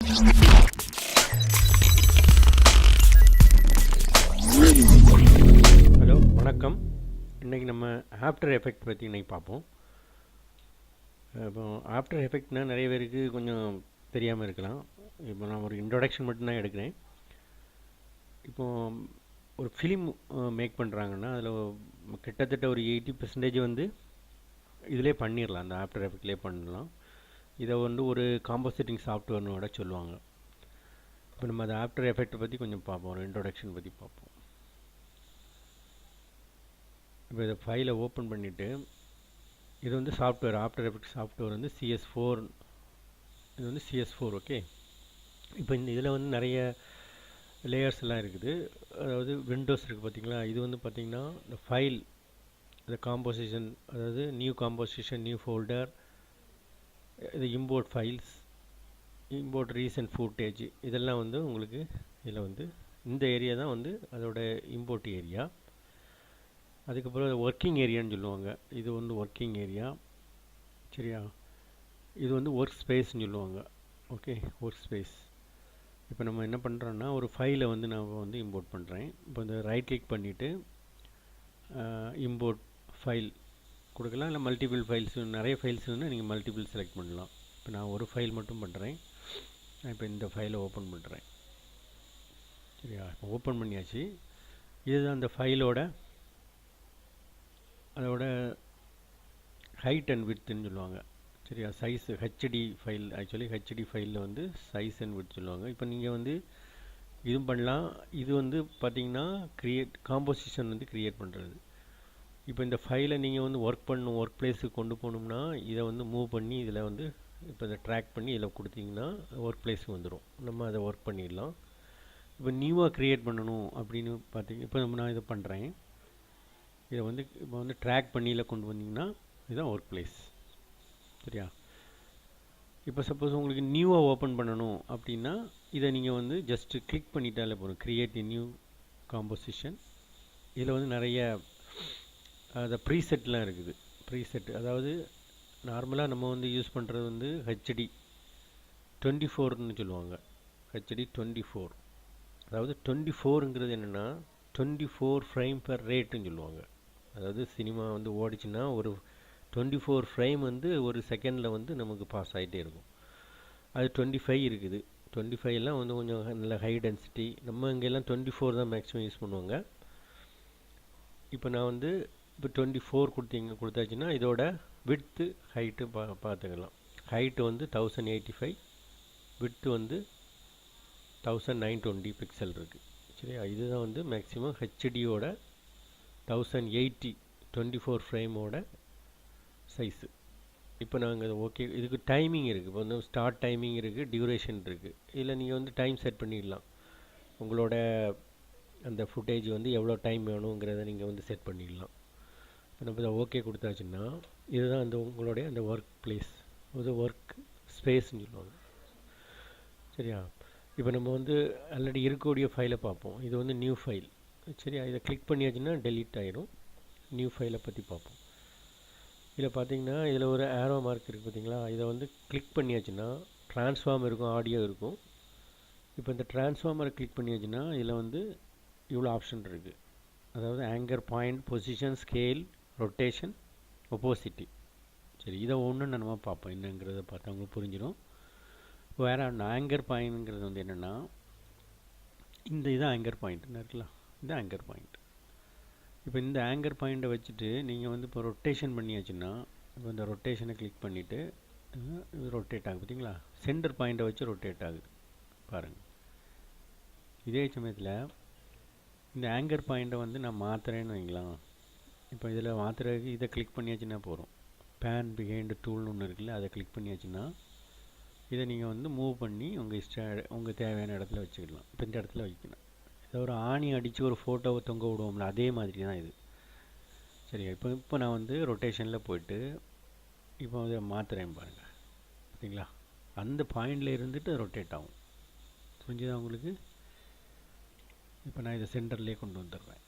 Hello, வணக்கம். இன்றைக்கி நம்ம ஆஃப்டர் எஃபெக்ட் பற்றி இன்றைக்கி பார்ப்போம். இப்போ ஆஃப்டர் எஃபெக்ட்னால் நிறைய பேருக்கு கொஞ்சம் தெரியாமல் இருக்கலாம். இப்போ நான் ஒரு இன்ட்ரொடக்ஷன் மட்டும்தான் எடுக்கிறேன். இப்போது ஒரு ஃபிலிம் மேக் பண்ணுறாங்கன்னா அதில் கிட்டத்தட்ட ஒரு 80% வந்து இதிலே பண்ணிடலாம், அந்த ஆஃப்டர் எஃபெக்ட்லேயே பண்ணலாம். இதை வந்து ஒரு காம்போசிட்டிங் சாஃப்ட்வேர்னோட சொல்லுவாங்க. இப்போ நம்ம அந்த ஆஃப்டர் எஃபெக்ட்டை பற்றி கொஞ்சம் பார்ப்போம், ஒரு இன்ட்ரொடக்ஷன் பற்றி பார்ப்போம். இப்போ இதை ஃபைலை ஓப்பன் பண்ணிவிட்டு, இது வந்து சாஃப்ட்வேர், ஆஃப்டர் எஃபெக்ட் சாஃப்ட்வேர் வந்து CS4. இது வந்து CS4. ஓகே. இப்போ இந்த இதில் வந்து நிறைய லேயர்ஸ் எல்லாம் இருக்குது. அதாவது விண்டோஸ் இருக்குது பார்த்தீங்களா. இது வந்து பார்த்திங்கன்னா இந்த ஃபைல், இந்த காம்போசிஷன், அதாவது நியூ காம்போசிஷன், நியூ ஃபோல்டர், இது import files, import recent footage, இதெல்லாம் வந்து உங்களுக்கு இதில் வந்து இந்த ஏரியா தான் வந்து அதோட இம்போர்ட் ஏரியா. அதுக்கப்புறம் ஒர்க்கிங் ஏரியான்னு சொல்லுவாங்க. இது வந்து ஒர்க்கிங் ஏரியா, சரியா. இது வந்து ஒர்க் ஸ்பேஸ்ன்னு சொல்லுவாங்க. Okay, work space. இப்போ நம்ம என்ன பண்ணுறோன்னா, ஒரு ஃபைலை வந்து நான் வந்து இம்போர்ட் பண்ணுறேன். இப்போ இந்த ரைட் கிளிக் பண்ணிவிட்டு இம்போர்ட் ஃபைல் கொடுக்கலாம், இல்லை மல்டிபிள் ஃபைல்ஸ், நிறைய ஃபைல்ஸ்னால் நீங்கள் மல்டிபிள் செலக்ட் பண்ணலாம். இப்போ நான் ஒரு ஃபைல் மட்டும் பண்ணுறேன். நான் இப்போ இந்த ஃபைலை ஓப்பன் பண்ணுறேன், சரியா. இப்போ ஓப்பன் பண்ணியாச்சு. இதுதான் அந்த ஃபைலோட அதோட ஹைட் அண்ட் விட்த்துன்னு சொல்லுவாங்க, சரியா. Size HD file, actually HD ஃபைலில் வந்து சைஸ் அண்ட் விட்த் சொல்லுவாங்க. இப்போ நீங்கள் வந்து இதுவும் பண்ணலாம். இது வந்து பார்த்திங்கன்னா காம்போசிஷன் வந்து க்ரியேட் பண்ணுறது. இப்போ இந்த ஃபைலை நீங்கள் வந்து ஒர்க் பிளேஸுக்கு கொண்டு போகணும்னா இதை வந்து மூவ் பண்ணி இதில் வந்து இப்போ இதை ட்ராக் பண்ணி இதில் கொடுத்தீங்கன்னா ஒர்க் பிளேஸுக்கு வந்துடும். நம்ம அதை ஒர்க் பண்ணிடலாம். இப்போ நியூவாக க்ரியேட் பண்ணணும் அப்படின்னு பார்த்தீங்க, இப்போ நான் இதை பண்ணுறேன். இதை வந்து இப்போ வந்து ட்ராக் பண்ணியில் கொண்டு வந்தீங்கன்னா இதுதான் ஒர்க் பிளேஸ், சரியா. இப்போ சப்போஸ் உங்களுக்கு நியூவாக ஓப்பன் பண்ணணும் அப்படின்னா இதை நீங்கள் வந்து ஜஸ்ட்டு கிளிக் பண்ணிட்டாலே போதும், கிரியேட் எ நியூ காம்போசிஷன். இதில் வந்து நிறைய அந்த ப்ரீசெட்லாம் இருக்குது. ப்ரீசெட் அதாவது நார்மலாக நம்ம வந்து யூஸ் பண்ணுறது வந்து ஹெச்டி 24ன்னு சொல்லுவாங்க. ஹெச்டி 24, அதாவது 24ங்கிறது என்னென்னா 24 ஃப்ரேம் பர் ரேட்டுன்னு சொல்லுவாங்க. அதாவது சினிமா வந்து ஓடிச்சுன்னா ஒரு 24 ஃப்ரேம் வந்து ஒரு செகண்டில் வந்து நமக்கு பாஸ் ஆகிட்டே இருக்கும். அது 25 இருக்குது. 25லாம் வந்து கொஞ்சம் நல்ல ஹை டென்சிட்டி. நம்ம இங்கெல்லாம் 24 தான் மேக்ஸிமம் யூஸ் பண்ணுவாங்க. இப்போ நான் வந்து இப்போ 24 கொடுத்தாச்சுன்னா இதோட விட்த்து ஹைட்டு பார்த்துக்கலாம். ஹைட்டு வந்து 1085, விட்த்து வந்து 1920 பிக்சல் இருக்குது, சரியா. இதுதான் வந்து மேக்ஸிமம் ஹெச்டியோட 1080 24 ஃப்ரேமோட சைஸு. இப்போ நாங்கள் ஓகே, இதுக்கு டைமிங் இருக்குது. இப்போ வந்து ஸ்டார்ட் டைமிங் இருக்குது, டியூரேஷன் இருக்குது. இதில் நீங்கள் வந்து டைம் செட் பண்ணிடலாம். உங்களோட அந்த ஃபுட்டேஜ் வந்து எவ்வளோ டைம் வேணுங்கிறத நீங்கள் வந்து செட் பண்ணிடலாம். இப்போ நம்ம இதை ஓகே கொடுத்தாச்சுன்னா இதுதான் அந்த உங்களுடைய அந்த ஒர்க் பிளேஸ், அது ஒர்க் ஸ்பேஸ்ன்னு சொல்லுவாங்க, சரியா. இப்போ நம்ம வந்து ஆல்ரெடி இருக்கக்கூடிய ஃபைலை பார்ப்போம். இது வந்து நியூ ஃபைல், சரியா. இதை கிளிக் பண்ணியாச்சுன்னா டெலீட் ஆகிடும். நியூ ஃபைலை பற்றி பார்ப்போம். இதில் பார்த்தீங்கன்னா இதில் ஒரு ஆரோ மார்க் இருக்குது பார்த்தீங்களா. இதை வந்து கிளிக் பண்ணியாச்சுன்னா ட்ரான்ஸ்ஃபார்ம் இருக்கும், ஆடியோ இருக்கும். இப்போ இந்த ட்ரான்ஸ்ஃபார்மரை கிளிக் பண்ணியாச்சுன்னா இதில் வந்து இவ்வளோ ஆப்ஷன் இருக்குது. அதாவது anchor point, position, scale, rotation, opacity, சரி. இதை ஒன்று நம்ம பார்ப்போம், என்னங்கிறத பார்த்தா உங்களுக்கு புரிஞ்சிடும். வேறு ஆங்கர் பாயிண்ட்ங்கிறது வந்து என்னென்னா இதான் ஆங்கர் பாயிண்ட்னு இருக்கலாம், இது ஆங்கர் பாயிண்ட். இப்போ இந்த ஆங்கர் பாயிண்ட்டை வச்சுட்டு நீங்கள் வந்து இப்போ ரொட்டேஷன் பண்ணியாச்சுன்னா, இப்போ இந்த ரொட்டேஷனை கிளிக் பண்ணிவிட்டு இது ரொட்டேட் ஆகுது பார்த்தீங்களா. சென்டர் பாயிண்ட்டை வச்சு ரொட்டேட் ஆகுது பாருங்கள். இதே சமயத்தில் இந்த ஆங்கர் பாயிண்ட்டை வந்து நான் மாற்றுறேன்னு வைங்களேன். இப்போ இதில் மாற்றுறதுக்கு இதை கிளிக் பண்ணியாச்சுன்னா போகிறோம். பேன் பிஹைண்ட் டூல்னு ஒன்று இருக்குல்ல, அதை கிளிக் பண்ணியாச்சுன்னா இதை நீங்கள் வந்து மூவ் பண்ணி உங்கள் தேவையான இடத்துல வச்சுக்கலாம். இப்போ இந்த இடத்துல வைக்கணும். இதை ஒரு ஆணி அடித்து ஒரு ஃபோட்டோவை தொங்க விடுவோம்ல, அதே மாதிரி தான் இது, சரியா. இப்போ நான் வந்து ரொட்டேஷனில் போய்ட்டு இப்போ அதை மாற்றுறேன் பாருங்கள், பார்த்தீங்களா. அந்த பாயிண்டில் இருந்துட்டு ரொட்டேட் ஆகும். புரிஞ்சுதா உங்களுக்கு? இப்போ நான் இதை சென்டர்லேயே கொண்டு வந்துடுறேன்,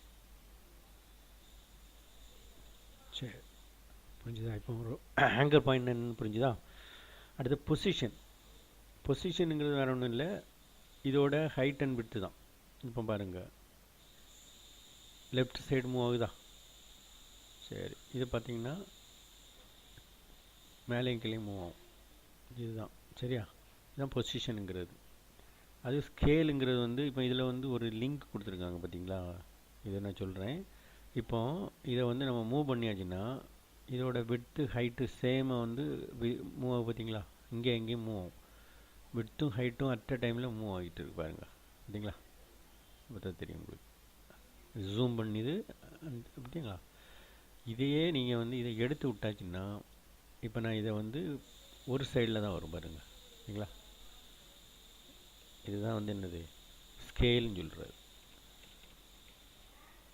சரி. புரிஞ்சுதா? இப்போ ஒரு ஆங்கர் பாயிண்ட் என்னன்னு புரிஞ்சுதா. அடுத்து பொசிஷன். பொசிஷனுங்கிறது வேறு ஒன்றும் இல்லை, இதோட ஹைட் அண்ட் விட்த்து தான். இப்போ பாருங்கள், லெஃப்ட் சைடு மூவ் ஆகுதா? சரி, இது பார்த்திங்கன்னா மேலேயும் கீழே மூவ் ஆகும். இதுதான் சரியா, இதுதான் பொசிஷனுங்கிறது. அது ஸ்கேலுங்கிறது வந்து இப்போ இதில் வந்து ஒரு லிங்க் கொடுத்துருக்காங்க பார்த்தீங்களா, இதை நான் சொல்கிறேன். இப்போ இதை வந்து நம்ம மூவ் பண்ணியாச்சுன்னா இதோட விட்த்து ஹைட்டு சேமாக வந்து மூவ் ஆகும் பார்த்தீங்களா, இங்கே எங்கேயும் மூவ் ஆகும். விட்த்தும் ஹைட்டும் அட் அ டைமில் மூவ் ஆகிட்டு இருக்கு பாருங்கள், பார்த்தீங்களா? பார்த்தா தெரியும் உங்களுக்கு, ஜூம் பண்ணிது பார்த்தீங்களா? இதையே நீங்கள் வந்து இதை எடுத்து விட்டாச்சுன்னா இப்போ நான் இதை வந்து ஒரு சைடில் தான் வரும் பாருங்கள், சரிங்களா? இதுதான் வந்து என்னது, ஸ்கேல்னு சொல்கிறது.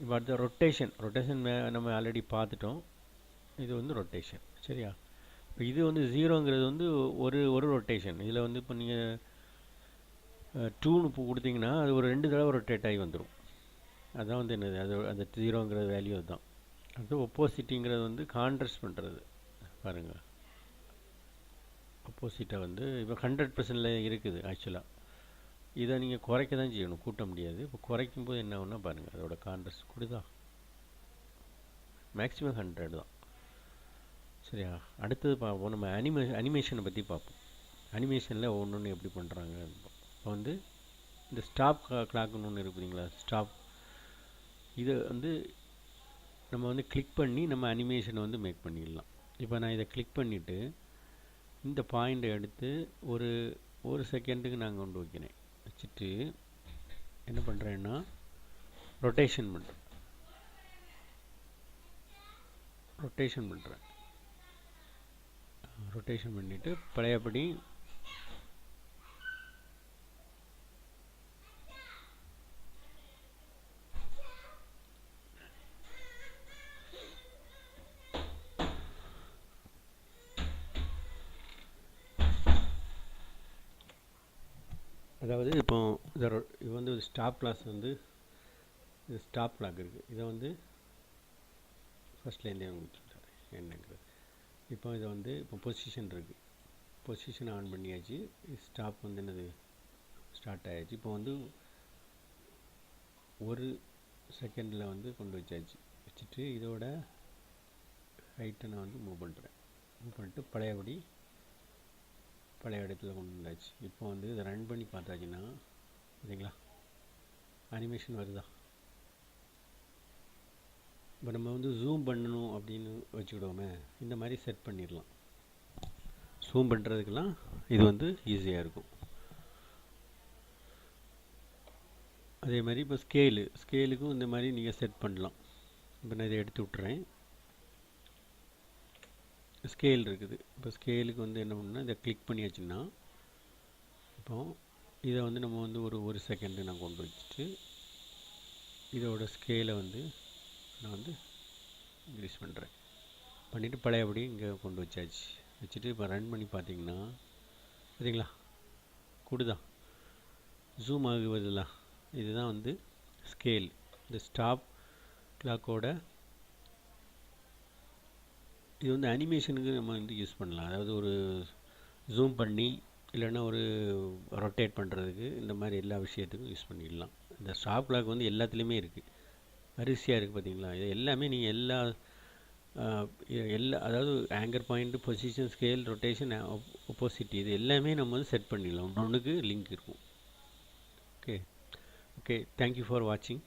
இப்போ அடுத்த ரொட்டேஷன். நம்ம ஆல்ரெடி பார்த்துட்டோம். இது வந்து ரொட்டேஷன், சரியா? இப்போ இது வந்து ஜீரோங்கிறது வந்து ஒரு ரொட்டேஷன். இதில் வந்து இப்போ நீங்கள் 2ன்னு இப்போ கொடுத்தீங்கன்னா அது ஒரு 2 தடவை ரொட்டேட் ஆகி வந்துடும். அதுதான் வந்து என்னது, அது அந்த ஜீரோங்கிற வேல்யூ அதுதான். அடுத்து ஒப்போசிட்டிங்கிறது வந்து கான்ட்ராஸ்ட் பண்ணுறது பாருங்கள். ஆப்போசிட்டாக வந்து இப்போ 100%ல் இருக்குது ஆக்சுவலாக. இதை நீங்கள் குறைக்க தான் செய்யணும், கூட்ட முடியாது. இப்போ குறைக்கும் போது என்ன ஆகுன்னா பாருங்கள், அதோட கான்ட்ராஸ்ட் கொடுதா, மேக்ஸிமம் 100 தான், சரியா? அடுத்தது பார்ப்போம், நம்ம அனிமேஷனை பற்றி பார்ப்போம். அனிமேஷனில் ஒன்று எப்படி பண்ணுறாங்க. இப்போ வந்து இந்த ஸ்டாப் கிளாக்னு ஒன்று இருக்குதுங்களா, ஸ்டாப். இதை வந்து நம்ம வந்து கிளிக் பண்ணி நம்ம அனிமேஷனை வந்து மேக் பண்ணிடலாம். இப்போ நான் இதை கிளிக் பண்ணிவிட்டு இந்த பாயிண்டை எடுத்து ஒரு செகண்டுக்கு நான் கொண்டு வைக்கிறேன். வச்சுட்டு என்ன பண்ணுறேன்னா ரொட்டேஷன் பண்ணுறேன். ரொட்டேஷன் பண்ணிவிட்டு பழையபடி அதாவது இப்போ இது வந்து ஸ்டாப் கிளாஸ் வந்து இது ஸ்டாப் கிளாக் இருக்குது. இதை வந்து ஃபஸ்ட்லேருந்தே உங்களுக்கு சொல்கிறேன் என்னங்கிறது. இப்போ இதை வந்து இப்போ பொசிஷன் இருக்குது, பொசிஷன் ஆன் பண்ணியாச்சு. ஸ்டாப் வந்து என்னது, ஸ்டார்ட் ஆகிடுச்சு. இப்போ வந்து ஒரு செகண்டில் வந்து கொண்டு வச்சாச்சு. வச்சுட்டு இதோட ஹைட்டை நான் வந்து மூவ் பண்ணிட்டு பழைய இடத்துல கொண்டு வந்தாச்சு. இப்போ வந்து இதை ரன் பண்ணி பார்த்தாச்சுன்னா சரிங்களா, அனிமேஷன் வருதா? இப்போ நம்ம வந்து ஜூம் பண்ணணும் அப்படின்னு வச்சுக்கிடுவோமே, இந்த மாதிரி செட் பண்ணிடலாம். ஜூம் பண்ணுறதுக்கெல்லாம் இது வந்து ஈஸியாக இருக்கும். அதே மாதிரி இப்போ ஸ்கேலுக்கும் இந்த மாதிரி நீங்கள் செட் பண்ணலாம். இப்போ நான் இதை எடுத்து விட்டுறேன். ஸ்கேல் இருக்குது. இப்போ ஸ்கேலுக்கு வந்து என்ன பண்ணால் இதை கிளிக் பண்ணியாச்சுன்னா இப்போ இதை வந்து நம்ம வந்து ஒரு செகண்டு நான் கொண்டு வச்சுட்டு இதோட ஸ்கேலை வந்து நான் வந்து இன்க்ரீஸ் பண்ணிவிட்டு பழையபடி இங்கே கொண்டு வச்சுட்டு இப்போ ரன் பண்ணி பார்த்தீங்கன்னா சரிங்களா, கூடுதா, ஜூம் ஆகுவதெல்லாம். இதுதான் வந்து ஸ்கேல். இந்த ஸ்டாப் கிளாக்கோட இது வந்து அனிமேஷனுக்கு நம்ம வந்து யூஸ் பண்ணலாம். அதாவது ஒரு ஜூம் பண்ணி இல்லைன்னா ஒரு ரொட்டேட் பண்ணுறதுக்கு இந்த மாதிரி எல்லா விஷயத்துக்கும் யூஸ் பண்ணிடலாம். இந்த ஸ்டாப் கிளாக் வந்து எல்லாத்துலேயுமே இருக்குது, வரிசையாக இருக்குது பார்த்தீங்களா. இது எல்லாமே நீங்கள் எல்லா அதாவது anchor point, position, scale, rotation, opacity, இது எல்லாமே நம்ம வந்து செட் பண்ணிடலாம். ஒன்றுக்கு லிங்க் இருக்கும். ஓகே, தேங்க்யூ ஃபார் வாட்சிங்.